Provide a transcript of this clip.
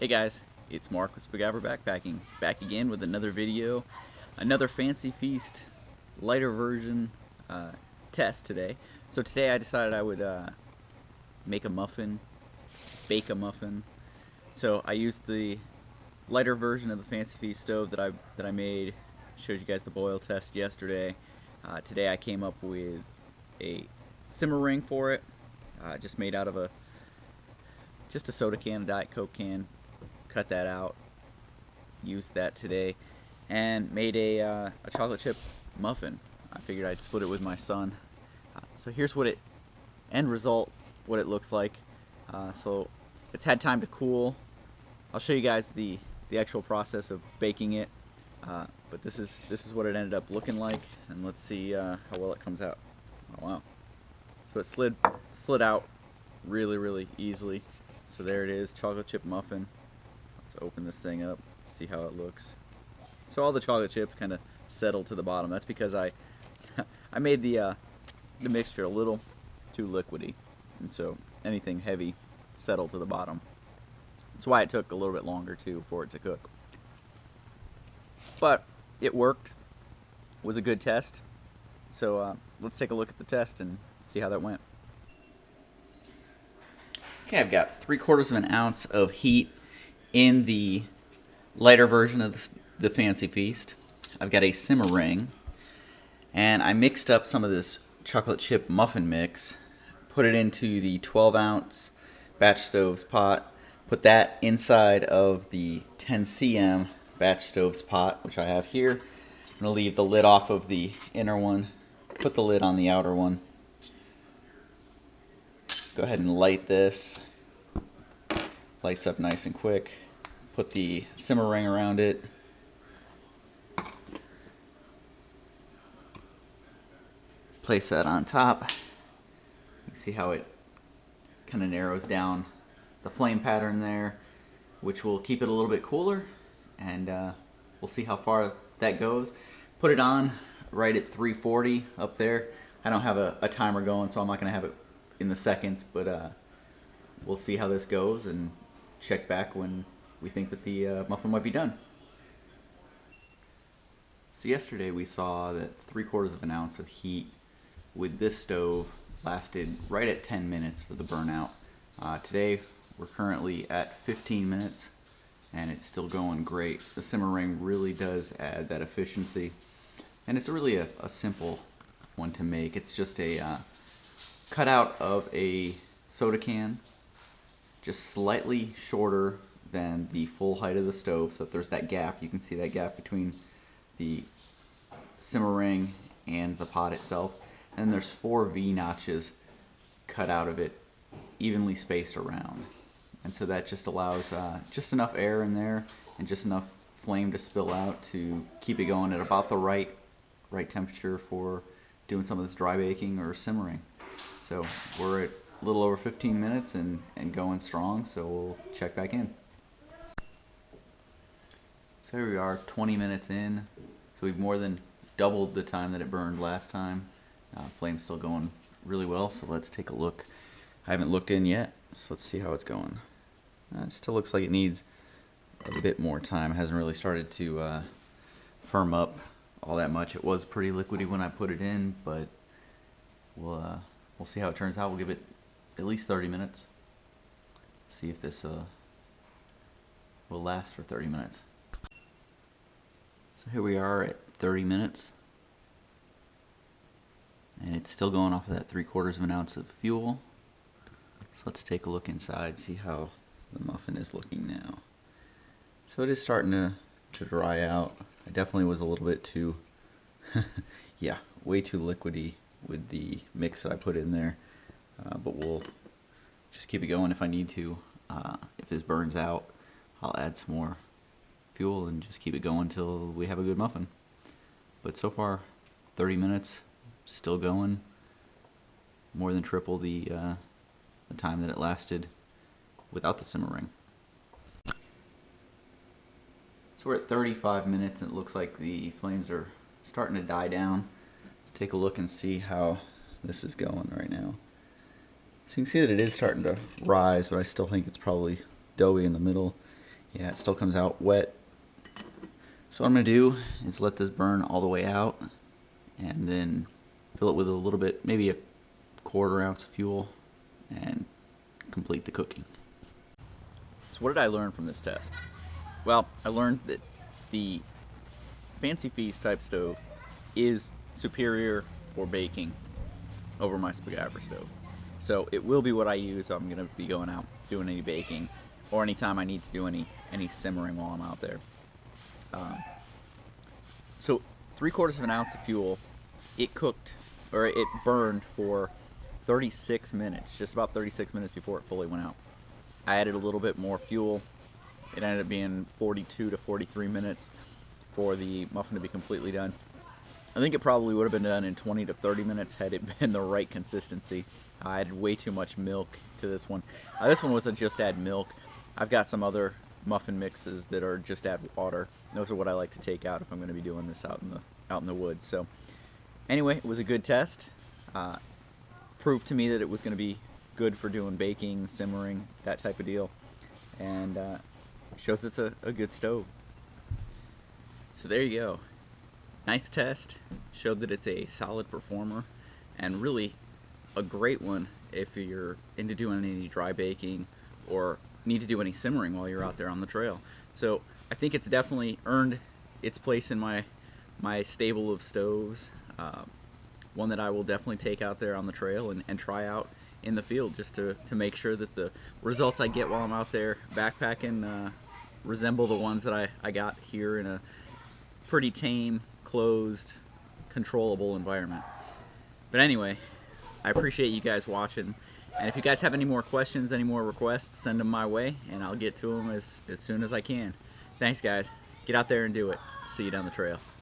Hey guys, it's Mark with Spiguyver back again with another video, another Fancee Feest lighter version test today. So today I decided I would make a muffin, bake a muffin. So I used the lighter version of the Fancee Feest stove that I made. Showed you guys the boil test yesterday. Today I came up with a simmer ring for it, just made out of just a soda can, a Diet Coke can. Cut that out, used that today, and made a chocolate chip muffin. I figured I'd split it with my son. So here's what end result, what it looks like. So it's had time to cool. I'll show you guys the actual process of baking it, but this is what it ended up looking like, and let's see how well it comes out. Oh wow! So it slid out really easily. So there it is, chocolate chip muffin. Let's open this thing up, see how it looks. So all the chocolate chips kind of settled to the bottom. That's because I made the mixture a little too liquidy, and so anything heavy settled to the bottom. That's why it took a little bit longer too for it to cook. But it worked. It was a good test. So let's take a look at the test and see how that went. Okay, I've got 3/4 of an ounce of heat in the lighter version of the Fancee Feest. I've got a simmer ring, and I mixed up some of this chocolate chip muffin mix, put it into the 12-ounce batch stoves pot, put that inside of the 10 cm batch stoves pot, which I have here. I'm going to leave the lid off of the inner one, put the lid on the outer one. Go ahead and light this. Lights up nice and quick. Put the simmer ring around it. Place that on top. You can see how it kind of narrows down the flame pattern there, which will keep it a little bit cooler, and we'll see how far that goes. Put it on right at 340 up there. I don't have a timer going, so I'm not going to have it in the seconds, but we'll see how this goes and check back when we think that the muffin might be done. So yesterday we saw that 3/4 of an ounce of heat with this stove lasted right at 10 minutes for the burnout. Today we're currently at 15 minutes and it's still going great. The simmer ring really does add that efficiency, and it's really a simple one to make. It's just a cutout of a soda can, just slightly shorter than the full height of the stove. So if there's that gap, you can see that gap between the simmer ring and the pot itself. And then there's 4 V notches cut out of it, evenly spaced around. And so that just allows just enough air in there and just enough flame to spill out to keep it going at about the right temperature for doing some of this dry baking or simmering. So we're at a little over 15 minutes and going strong, so we'll check back in. So here we are, 20 minutes in. So we've more than doubled the time that it burned last time. Flame's still going really well, so let's take a look. I haven't looked in yet, so let's see how it's going. It still looks like it needs a bit more time. It hasn't really started to firm up all that much. It was pretty liquidy when I put it in, but we'll see how it turns out. We'll give it at least 30 minutes. See if this will last for 30 minutes. So here we are at 30 minutes, and it's still going off of that 3/4 of an ounce of fuel. So let's take a look inside, see how the muffin is looking now. So it is starting to dry out. I definitely was a little bit too, yeah, way too liquidy with the mix that I put in there. But we'll just keep it going if I need to. If this burns out, I'll add some more fuel and just keep it going until we have a good muffin. But so far, 30 minutes, still going. More than triple the time that it lasted without the simmer ring. So we're at 35 minutes and it looks like the flames are starting to die down. Let's take a look and see how this is going right now. So you can see that it is starting to rise, but I still think it's probably doughy in the middle. Yeah, it still comes out wet. So what I'm going to do is let this burn all the way out and then fill it with a little bit, maybe a 1/4 ounce of fuel, and complete the cooking. So what did I learn from this test? Well, I learned that the Fancee Feest type stove is superior for baking over my Spiguyver stove. So it will be what I use if I'm going to be going out doing any baking, or anytime I need to do any simmering while I'm out there. So 3/4 of an ounce of fuel, it cooked, or it burned for 36 minutes, just about 36 minutes before it fully went out. I added a little bit more fuel. It ended up being 42 to 43 minutes for the muffin to be completely done. I think it probably would have been done in 20 to 30 minutes had it been the right consistency. I added way too much milk to this one. This one was a just add milk. I've got some other muffin mixes that are just add water. Those are what I like to take out if I'm going to be doing this out in the woods. So anyway, it was a good test. Proved to me that it was going to be good for doing baking, simmering, that type of deal, and shows it's a good stove. So there you go. Nice test. Showed that it's a solid performer, and really a great one if you're into doing any dry baking or need to do any simmering while you're out there on the trail. So I think it's definitely earned its place in my stable of stoves. One that I will definitely take out there on the trail and try out in the field, just to make sure that the results I get while I'm out there backpacking resemble the ones that I got here in a pretty tame, closed, controllable environment. But anyway, I appreciate you guys watching, and if you guys have any more questions, any more requests, send them my way and I'll get to them as soon as I can. Thanks guys. Get out there and do it. See you down the trail.